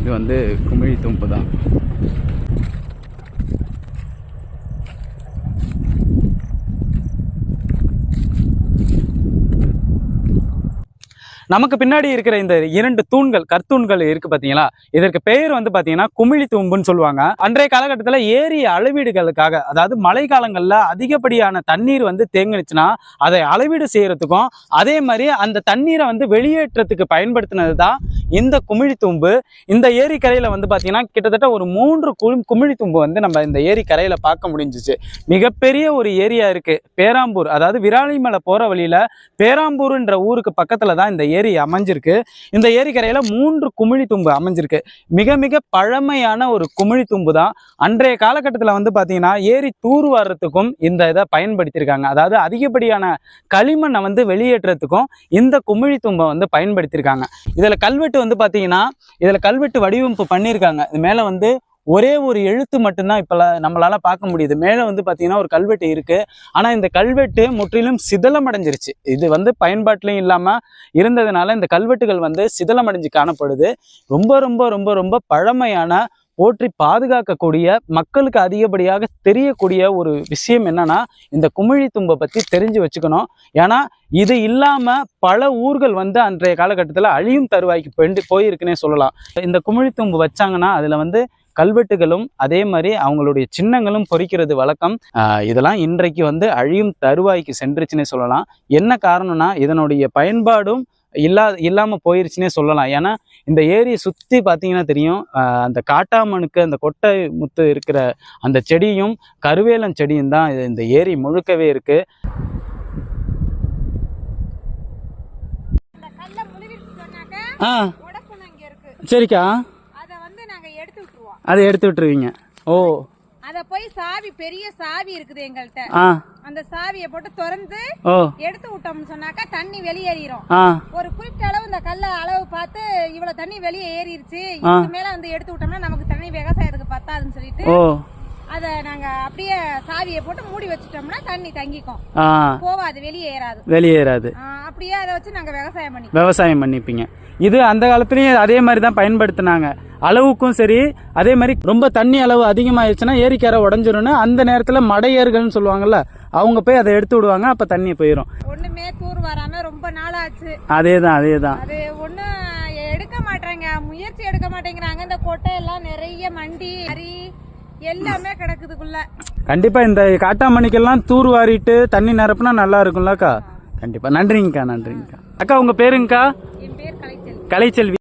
இது வந்து குமிழி தூம்பு தான். நமக்கு பின்னாடி இருக்கிற இந்த 2 தூண்கள், கற்தூண்கள் இருக்கு பாத்தீங்களா, இதற்கு பெயர் வந்து பாத்தீங்கன்னா குமிழி தூம்புன்னு சொல்லுவாங்க. அன்றைய காலகட்டத்தில் ஏரி அளவீடுகளுக்காக, அதாவது மழை காலங்கள்ல அதிகப்படியான தண்ணீர் வந்து தேங்கினுச்சுன்னா அதை அளவீடு செய்யறதுக்கும் அதே மாதிரி அந்த தண்ணீரை வந்து வெளியேற்றத்துக்கு பயன்படுத்தினது தான் இந்த குமிழி தூம்பு. இந்த ஏரி கரையில வந்து பாத்தீங்கன்னா கிட்டத்தட்ட ஒரு 3 குமிழி தூம்பு வந்து நம்ம இந்த ஏரி கரையில பார்க்க முடிஞ்சிச்சு. மிகப்பெரிய ஒரு ஏரியா இருக்கு பேராம்பூர், அதாவது விராலிமலை போற வழியில பேராம்பூர்ன்ற ஊருக்கு பக்கத்துல தான் இந்த ஏரி அமைஞ்சிருக்கு. இந்த ஏரி கரையில 3 குமிழி தூம்பு அமைஞ்சிருக்கு. மிக மிக பழமையான ஒரு குமிழி தூம்பு தான். அன்றைய காலகட்டத்தில் வந்து பாத்தீங்கன்னா ஏரி தூர்வாரத்துக்கும் இந்த இதை பயன்படுத்தியிருக்காங்க. அதாவது அதிகப்படியான களிமண்ணை வந்து வெளியேற்றத்துக்கும் இந்த குமிழி தூம்பை வந்து பயன்படுத்தியிருக்காங்க. இதுல கல்வெட்டு வந்து பாத்தீங்கன்னா கல்வெட்டு வடிவமைப்பு பண்ணியிருக்காங்க. இது மேல வந்து ஒரே ஒரு எழுத்து மட்டும்தான் இப்ப நம்மளால பார்க்க முடியுது. மேல வந்து பாத்தீங்கன்னா ஒரு கல்வெட்டு இருக்கு. ஆனா இந்த கல்வெட்டு முற்றிலும் சிதலமடைஞ்சிருச்சு. இது வந்து பயன்பாட்டிலையும் இல்லாம இருந்ததுனால இந்த கல்வெட்டுகள் வந்து சிதலமடைஞ்சு காணப்படுது. ரொம்ப ரொம்ப ரொம்ப ரொம்ப பழமையான, போற்றி பாதுகாக்கக்கூடிய, மக்களுக்கு அதிகப்படியாக தெரியக்கூடிய ஒரு விஷயம் என்னன்னா இந்த குமிழி தும்பை பற்றி தெரிஞ்சு வச்சுக்கணும். ஏன்னா இது இல்லாம பல ஊர்கள் வந்து அன்றைய காலகட்டத்தில் அழியும் தருவாய்க்கு போயிருக்குன்னே சொல்லலாம். இந்த குமிழி தும்பு வச்சாங்கன்னா அதுல வந்து கல்வெட்டுகளும் அதே மாதிரி அவங்களுடைய சின்னங்களும் பொறிக்கிறது வழக்கம். இதெல்லாம் இன்றைக்கு வந்து அழியும் தருவாய்க்கு சென்றுச்சுன்னே சொல்லலாம். என்ன காரணம்னா இதனுடைய பயன்பாடும் இல்லாம போயிருச்சுன்னே சொல்லலாம். ஏன்னா இந்த ஏரியை சுற்றி பார்த்தீங்கன்னா தெரியும், அந்த காட்டாமணுக்கு அந்த கொட்டை முத்து இருக்கிற அந்த செடியும் கருவேலம் செடியும் தான் இந்த ஏரி முழுக்கவே இருக்கு. சரிக்கா, அதை எடுத்து விட்டுருவீங்க. ஓ, அத போய் சாவி, பெரிய சாவி இருக்குது எங்கள்கிட்ட, அந்த சாவியை போட்டு திறந்து எடுத்து விட்டோம்னு சொன்னாக்கா தண்ணி வெளியேறிடும். ஒரு குறிப்பிட்ட அளவு இந்த கல்ல அளவு பார்த்து இவ்வளவு தண்ணி வெளியே ஏறிடுச்சு, இதுக்கு மேல வந்து எடுத்து விட்டோம்னா நமக்கு தண்ணி விவசாயத்துக்கு பத்தாதுன்னு சொல்லிட்டு அத நாங்க அப்படியே சாவியை போட்டு மூடி வச்சுட்டோம்னா தண்ணி தங்கிக்கும், போவாது, வெளியேறாது. அப்படியே அதை வச்சு நாங்க விவசாயம் பண்ணிப்பீங்க. இது அந்த காலத்துலயும் அதே மாதிரி தான் பயன்படுத்தினாங்க. அளவுக்கும் சரி, அதே மாதிரி ரொம்ப தண்ணி அளவு அதிகமாயிருச்சுன்னா ஏரிக்கரை உடஞ்சிரும்னு அந்த நேரத்துல மடையர்கள்னு சொல்லுவாங்கல்ல, அவங்க போய் அதை எடுத்து விடுவாங்க. அப்ப தண்ணி போயிடும். ஒண்ணுமே தூர் வராம ரொம்ப நாள் ஆச்சு. அதேதான் அது ஒண்ணு எடுக்க மாட்டாங்க, முயற்சி எடுக்க மாட்டேங்கிறாங்க. இந்த கொட்டை எல்லாம் நிறைய மண்டி அரி எல்லாமே கிடக்குதுக்குள்ள. கண்டிப்பா இந்த காட்டாமணிக்கெல்லாம் தூர் வாரிட்டு தண்ணி நிரப்புனா நல்லா இருக்கும்லக்கா. கண்டிப்பா. நன்றிங்கக்கா. அக்கா உங்க பேருங்கக்கா? என் பேர் கலைச்செல்வி. கலைச்செல்வி.